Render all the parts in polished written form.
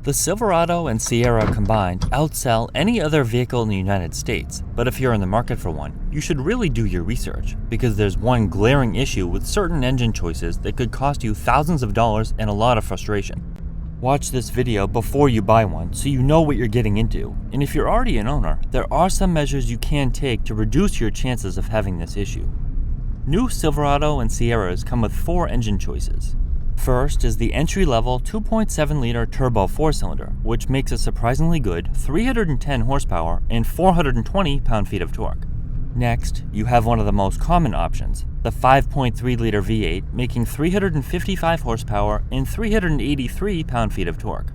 The Silverado and Sierra combined outsell any other vehicle in the United States, but if you're in the market for one, you should really do your research, because there's one glaring issue with certain engine choices that could cost you thousands of dollars and a lot of frustration. Watch this video before you buy one so you know what you're getting into, and if you're already an owner, there are some measures you can take to reduce your chances of having this issue. New Silverado and Sierras come with 4 engine choices. First is the entry-level 2.7-liter turbo 4-cylinder, which makes a surprisingly good 310 horsepower and 420 pound-feet of torque. Next, you have one of the most common options, the 5.3-liter V8, making 355 horsepower and 383 pound-feet of torque.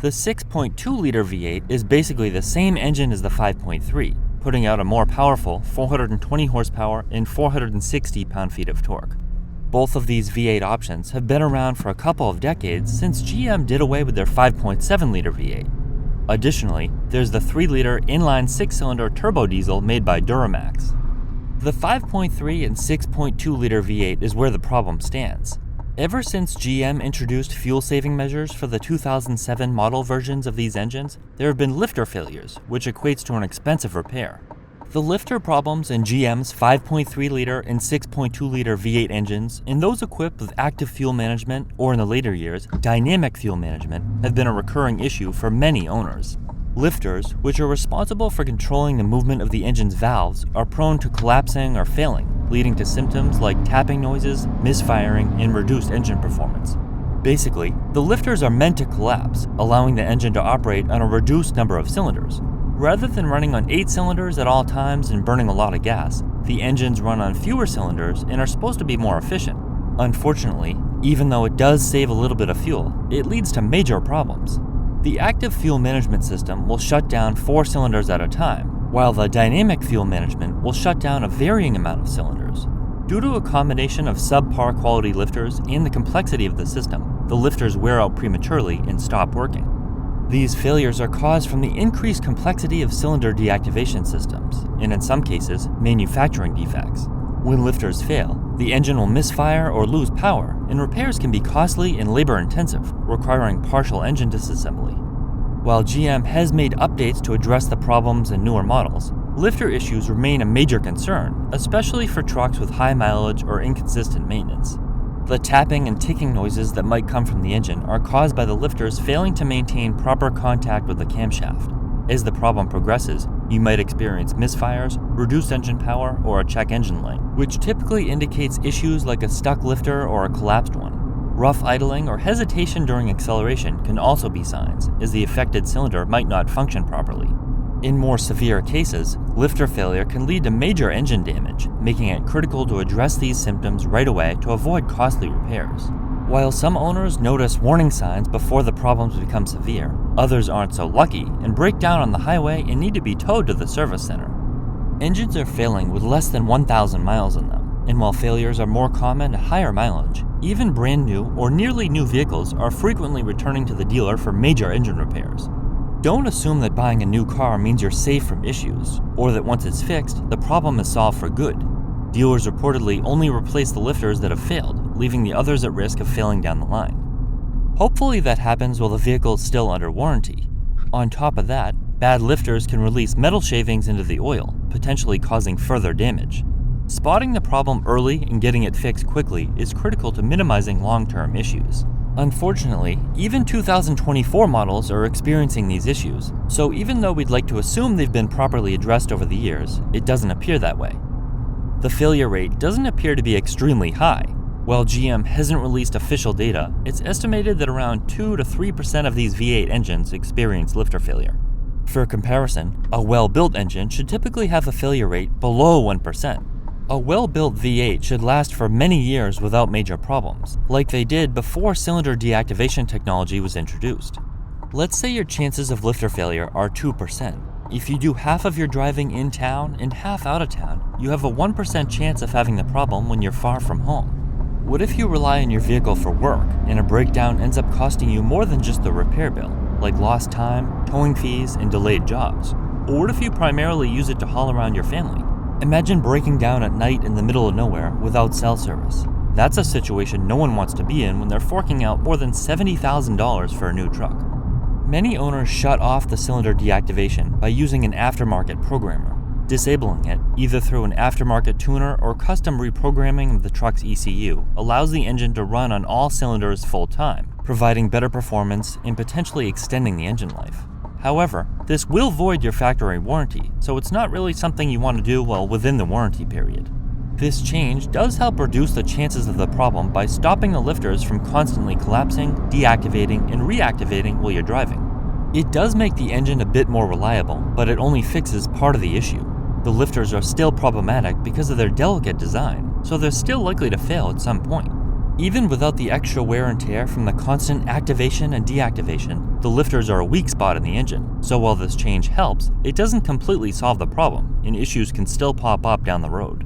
The 6.2-liter V8 is basically the same engine as the 5.3, putting out a more powerful 420 horsepower and 460 pound-feet of torque. Both of these V8 options have been around for a couple of decades since GM did away with their 5.7-liter V8. Additionally, there's the 3-liter inline 6-cylinder turbo diesel made by Duramax. The 5.3 and 6.2-liter V8 is where the problem stands. Ever since GM introduced fuel-saving measures for the 2007 model versions of these engines, there have been lifter failures, which equates to an expensive repair. The lifter problems in GM's 5.3-liter and 6.2-liter V8 engines and those equipped with active fuel management, or in the later years, dynamic fuel management, have been a recurring issue for many owners. Lifters, which are responsible for controlling the movement of the engine's valves, are prone to collapsing or failing, leading to symptoms like tapping noises, misfiring, and reduced engine performance. Basically, the lifters are meant to collapse, allowing the engine to operate on a reduced number of cylinders. Rather than running on 8 cylinders at all times and burning a lot of gas, the engines run on fewer cylinders and are supposed to be more efficient. Unfortunately, even though it does save a little bit of fuel, it leads to major problems. The active fuel management system will shut down 4 cylinders at a time, while the dynamic fuel management will shut down a varying amount of cylinders. Due to a combination of subpar quality lifters and the complexity of the system, the lifters wear out prematurely and stop working. These failures are caused from the increased complexity of cylinder deactivation systems, and in some cases, manufacturing defects. When lifters fail, the engine will misfire or lose power, and repairs can be costly and labor-intensive, requiring partial engine disassembly. While GM has made updates to address the problems in newer models, lifter issues remain a major concern, especially for trucks with high mileage or inconsistent maintenance. The tapping and ticking noises that might come from the engine are caused by the lifters failing to maintain proper contact with the camshaft. As the problem progresses, you might experience misfires, reduced engine power, or a check engine light, which typically indicates issues like a stuck lifter or a collapsed one. Rough idling or hesitation during acceleration can also be signs, as the affected cylinder might not function properly. In more severe cases, lifter failure can lead to major engine damage, making it critical to address these symptoms right away to avoid costly repairs. While some owners notice warning signs before the problems become severe, others aren't so lucky and break down on the highway and need to be towed to the service center. Engines are failing with less than 1,000 miles on them, and while failures are more common at higher mileage, even brand new or nearly new vehicles are frequently returning to the dealer for major engine repairs. Don't assume that buying a new car means you're safe from issues, or that once it's fixed, the problem is solved for good. Dealers reportedly only replace the lifters that have failed, leaving the others at risk of failing down the line. Hopefully that happens while the vehicle is still under warranty. On top of that, bad lifters can release metal shavings into the oil, potentially causing further damage. Spotting the problem early and getting it fixed quickly is critical to minimizing long-term issues. Unfortunately, even 2024 models are experiencing these issues, so even though we'd like to assume they've been properly addressed over the years, it doesn't appear that way. The failure rate doesn't appear to be extremely high. While GM hasn't released official data, it's estimated that around 2 to 3% of these V8 engines experience lifter failure. For comparison, a well-built engine should typically have a failure rate below 1%. A well-built V8 should last for many years without major problems, like they did before cylinder deactivation technology was introduced. Let's say your chances of lifter failure are 2%. If you do half of your driving in town and half out of town, you have a 1% chance of having the problem when you're far from home. What if you rely on your vehicle for work and a breakdown ends up costing you more than just the repair bill, like lost time, towing fees, and delayed jobs? Or what if you primarily use it to haul around your family? Imagine breaking down at night in the middle of nowhere without cell service. That's a situation no one wants to be in when they're forking out more than $70,000 for a new truck. Many owners shut off the cylinder deactivation by using an aftermarket programmer. Disabling it, either through an aftermarket tuner or custom reprogramming of the truck's ECU, allows the engine to run on all cylinders full time, providing better performance and potentially extending the engine life. However, this will void your factory warranty, so it's not really something you want to do while within the warranty period. This change does help reduce the chances of the problem by stopping the lifters from constantly collapsing, deactivating, and reactivating while you're driving. It does make the engine a bit more reliable, but it only fixes part of the issue. The lifters are still problematic because of their delicate design, so they're still likely to fail at some point. Even without the extra wear and tear from the constant activation and deactivation, the lifters are a weak spot in the engine, so while this change helps, it doesn't completely solve the problem, and issues can still pop up down the road.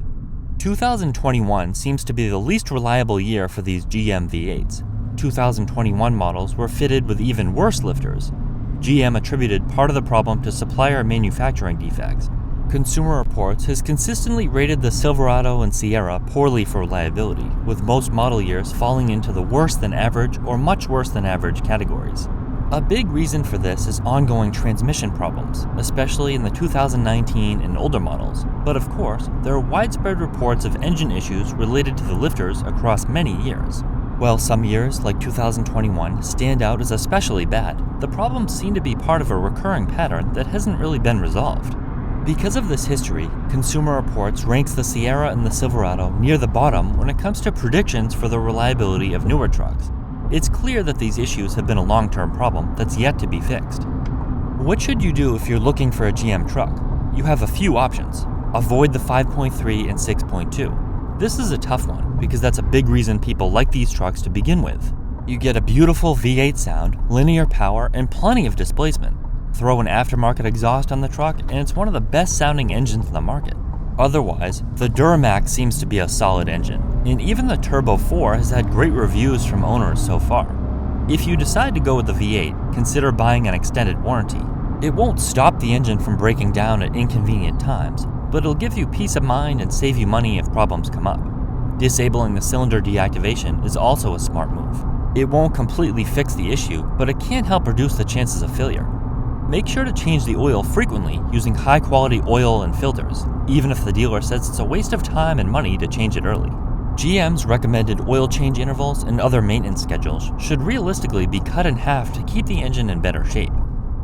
2021 seems to be the least reliable year for these GM V8s. 2021 models were fitted with even worse lifters. GM attributed part of the problem to supplier manufacturing defects. Consumer Reports has consistently rated the Silverado and Sierra poorly for reliability, with most model years falling into the worse than average or much worse than average categories. A big reason for this is ongoing transmission problems, especially in the 2019 and older models, but of course, there are widespread reports of engine issues related to the lifters across many years. While some years, like 2021, stand out as especially bad, the problems seem to be part of a recurring pattern that hasn't really been resolved. Because of this history, Consumer Reports ranks the Sierra and the Silverado near the bottom when it comes to predictions for the reliability of newer trucks. It's clear that these issues have been a long-term problem that's yet to be fixed. What should you do if you're looking for a GM truck? You have a few options. Avoid the 5.3 and 6.2. This is a tough one because that's a big reason people like these trucks to begin with. You get a beautiful V8 sound, linear power, and plenty of displacement. Throw an aftermarket exhaust on the truck and it's one of the best sounding engines in the market. Otherwise, the Duramax seems to be a solid engine, and even the Turbo 4 has had great reviews from owners so far. If you decide to go with the V8, consider buying an extended warranty. It won't stop the engine from breaking down at inconvenient times, but it'll give you peace of mind and save you money if problems come up. Disabling the cylinder deactivation is also a smart move. It won't completely fix the issue, but it can help reduce the chances of failure. Make sure to change the oil frequently using high-quality oil and filters, even if the dealer says it's a waste of time and money to change it early. GM's recommended oil change intervals and other maintenance schedules should realistically be cut in half to keep the engine in better shape.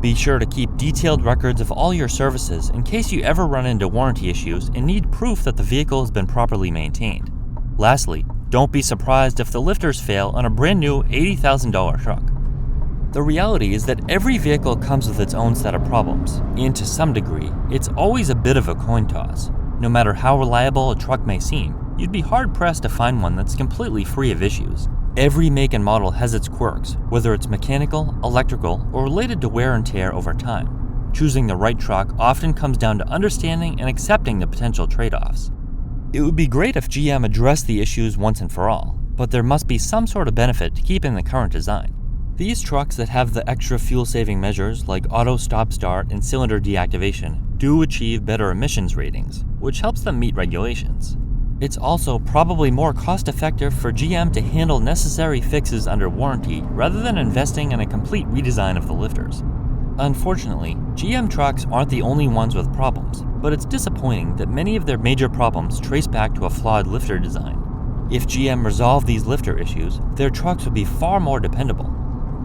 Be sure to keep detailed records of all your services in case you ever run into warranty issues and need proof that the vehicle has been properly maintained. Lastly, don't be surprised if the lifters fail on a brand new $80,000 truck. The reality is that every vehicle comes with its own set of problems, and to some degree, it's always a bit of a coin toss. No matter how reliable a truck may seem, you'd be hard-pressed to find one that's completely free of issues. Every make and model has its quirks, whether it's mechanical, electrical, or related to wear and tear over time. Choosing the right truck often comes down to understanding and accepting the potential trade-offs. It would be great if GM addressed the issues once and for all, but there must be some sort of benefit to keeping the current design. These trucks that have the extra fuel-saving measures like auto stop-start and cylinder deactivation do achieve better emissions ratings, which helps them meet regulations. It's also probably more cost-effective for GM to handle necessary fixes under warranty rather than investing in a complete redesign of the lifters. Unfortunately, GM trucks aren't the only ones with problems, but it's disappointing that many of their major problems trace back to a flawed lifter design. If GM resolved these lifter issues, their trucks would be far more dependable.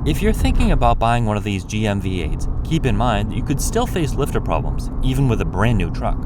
If you're thinking about buying one of these GM V8s, keep in mind that you could still face lifter problems, even with a brand new truck.